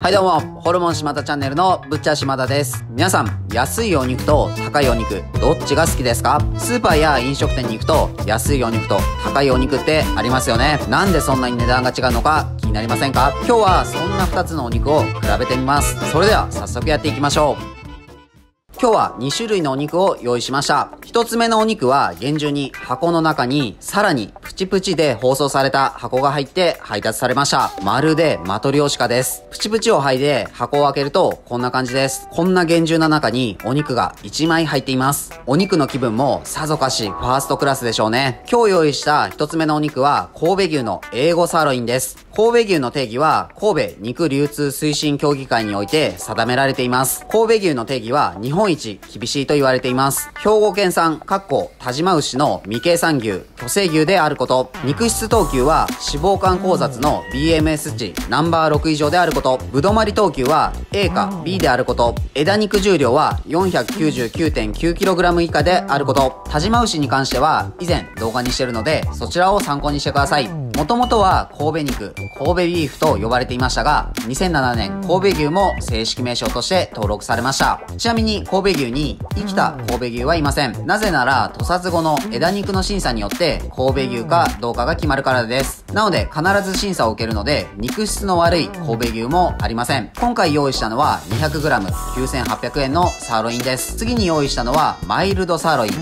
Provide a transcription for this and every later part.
はいどうも、ホルモン島田チャンネルのぶっちゃ島田です。皆さん、安いお肉と高いお肉、どっちが好きですか？スーパーや飲食店に行くと、安いお肉と高いお肉ってありますよね。なんでそんなに値段が違うのか気になりませんか？今日はそんな2つのお肉を比べてみます。それでは早速やっていきましょう。今日は2種類のお肉を用意しました。1つ目のお肉は厳重に箱の中にさらにプチプチで包装された箱が入って配達されました。まるでマトリョーシカです。プチプチを剥いで箱を開けるとこんな感じです。こんな厳重な中にお肉が1枚入っています。お肉の気分もさぞかしファーストクラスでしょうね。今日用意した1つ目のお肉は神戸牛の A5 サーロインです。神戸牛の定義は神戸肉流通推進協議会において定められています。神戸牛の定義は日本一厳しいと言われています。兵庫県産田島牛の未計算牛、巨生牛であること。肉質等級は脂肪肝交雑の BMS 値ナンバー6以上であること。ぶどまり等級は A か B であること。枝肉重量は 499.9kg 以下であること。田島牛に関しては以前動画にしてるのでそちらを参考にしてください。もともとは神戸肉、神戸ビーフと呼ばれていましたが、2007年神戸牛も正式名称として登録されました。ちなみに神戸牛に生きた神戸牛はいません。なぜなら屠殺後の枝肉の審査によって神戸牛かどうかが決まるからです。なので必ず審査を受けるので肉質の悪い神戸牛もありません。今回用意したのは 200g9800 円のサーロインです。次に用意したのはマイルドサーロイン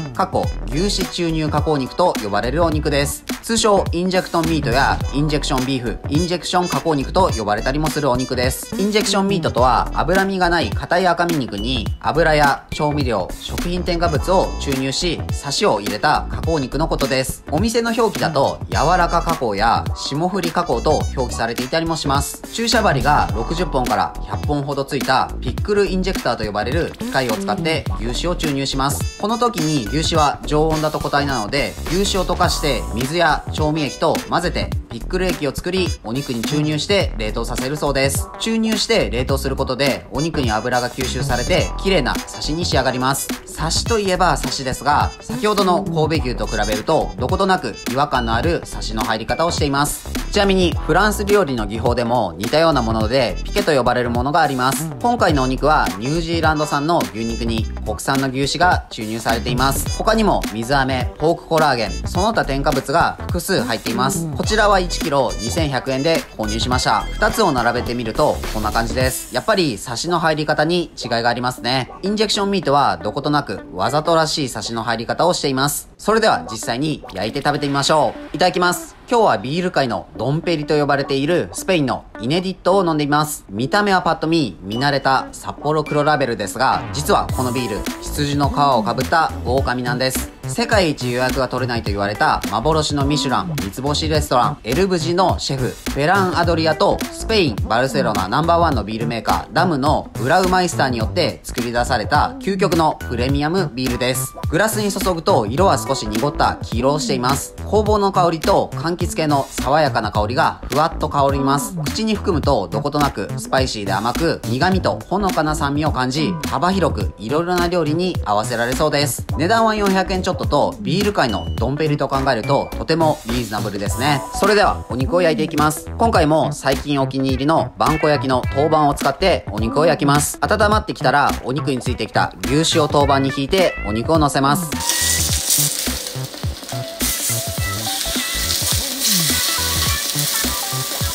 牛脂注入加工肉と呼ばれるお肉です。通称インジェクトンミートやインジェクションビーフ、インジェクション加工肉と呼ばれたりもするお肉です。インジェクションミートとは脂身がない硬い赤身肉に油や調味料、食品添加物を注入しサシを入れた加工肉のことです。お店の表記だと柔らか加工や霜降り加工と表記されていたりもします。注射針が60本から100本ほどついたピックルインジェクターと呼ばれる機械を使って牛脂を注入します。この時に牛脂は常温だと固体なので牛脂を溶かして水や調味液と混ぜてピックル液を作りお肉に注入して冷凍させるそうです。注入して冷凍することでお肉に油が吸収されて綺麗なサシに仕上がります。サシといえばサシですが先ほどの神戸牛と比べるとどことなく違和感のあるサシの入り方をしています。ちなみにフランス料理の技法でも似たようなものでピケと呼ばれるものがあります。今回のお肉はニュージーランド産の牛肉に国産の牛脂が注入されています。他にも水飴、ポークコラーゲン、その他添加物が複数入っています。こちらは 1kg2100 円で購入しました。2つを並べてみるとこんな感じです。やっぱりサシの入り方に違いがありますね。インジェクションミートはどことなくわざとらしいサシの入り方をしています。それでは実際に焼いて食べてみましょう。いただきます。今日はビール界のドンペリと呼ばれているスペインのイネディットを飲んでみます。見た目はパッと見見慣れた札幌黒ラベルですが、実はこのビール羊の皮をかぶった狼なんです。世界一予約が取れないと言われた幻のミシュラン三つ星レストランエルブジのシェフフェラン・アドリアとスペイン・バルセロナナンバーワンのビールメーカーダムのブラウマイスターによって作り出された究極のプレミアムビールです。グラスに注ぐと色は少し濁った黄色をしています。酵母の香りと柑橘系の爽やかな香りがふわっと香ります。口に含むとどことなくスパイシーで甘く苦味とほのかな酸味を感じ幅広くいろいろな料理に合わせられそうです。値段は400円ちょっととビール界のドンペリと考えるととてもリーズナブルですね。それではお肉を焼いていきます。今回も最近お気に入りのバンコ焼きの陶板を使ってお肉を焼きます。温まってきたらお肉についてきた牛脂を陶板に引いてお肉を乗せます。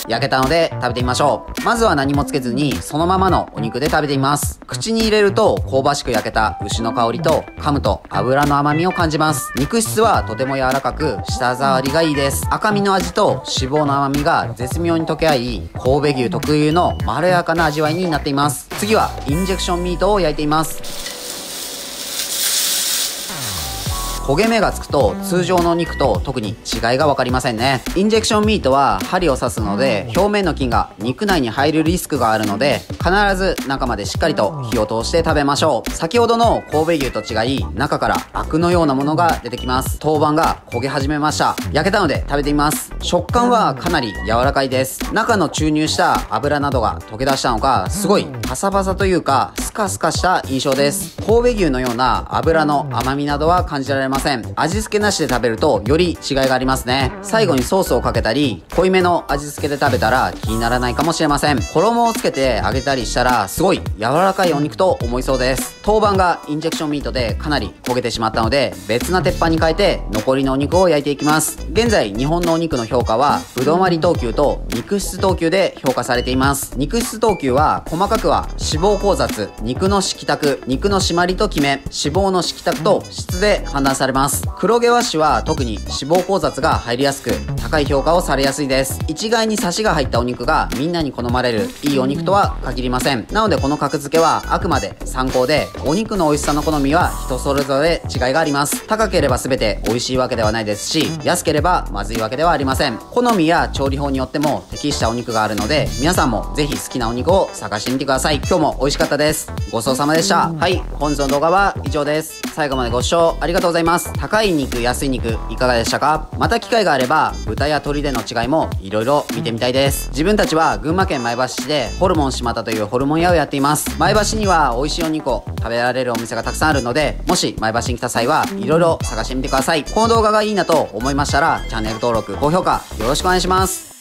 焼けたので食べてみましょう。まずは何もつけずにそのままのお肉で食べてみます。口に入れると香ばしく焼けた牛の香りと噛むと脂の甘みを感じます。肉質はとても柔らかく舌触りがいいです。赤身の味と脂肪の甘みが絶妙に溶け合い神戸牛特有のまろやかな味わいになっています。次はインジェクションミートを焼いています。焦げ目がつくと通常の肉と特に違いが分かりませんね。インジェクションミートは針を刺すので表面の菌が肉内に入るリスクがあるので必ず中までしっかりと火を通して食べましょう。先ほどの神戸牛と違い中からアクのようなものが出てきます。陶板が焦げ始めました。焼けたので食べてみます。食感はかなり柔らかいです。中の注入した油などが溶け出したのかすごいパサパサというかスカスカした印象です。神戸牛のような脂の甘みなどは感じられません。味付けなしで食べるとより違いがありますね。最後にソースをかけたり、濃いめの味付けで食べたら気にならないかもしれません。衣をつけて揚げたりしたらすごい柔らかいお肉と思いそうです。当板がインジェクションミートでかなり焦げてしまったので、別な鉄板に変えて残りのお肉を焼いていきます。現在日本のお肉の評価はぶどまり等級と肉質等級で評価されています。肉質等級は細かくは脂肪交雑、肉の色沢、肉の締まりときめ、脂肪の色沢と質で判断されます。黒毛和種は特に脂肪交雑が入りやすく、高い評価をされやすいです。一概にサシが入ったお肉がみんなに好まれるいいお肉とは限りません。なのでこの格付けはあくまで参考で、お肉の美味しさの好みは人それぞれ違いがあります。高ければ全て美味しいわけではないですし、安ければまずいわけではありません。好みや調理法によっても適したお肉があるので、皆さんもぜひ好きなお肉を探してみてください。今日も美味しかったです。ごちそうさまでした。はい、本日の動画は以上です。最後までご視聴ありがとうございます。高い肉、安い肉いかがでしたか？また機会があれば豚や鶏での違いもいろいろ見てみたいです。自分たちは群馬県前橋市でホルモン島田というホルモン屋をやっています。前橋には美味しいお肉を食べられるお店がたくさんあるので、もし前橋に来た際はいろいろ探してみてください。この動画がいいなと思いましたらチャンネル登録、高評価よろしくお願いします。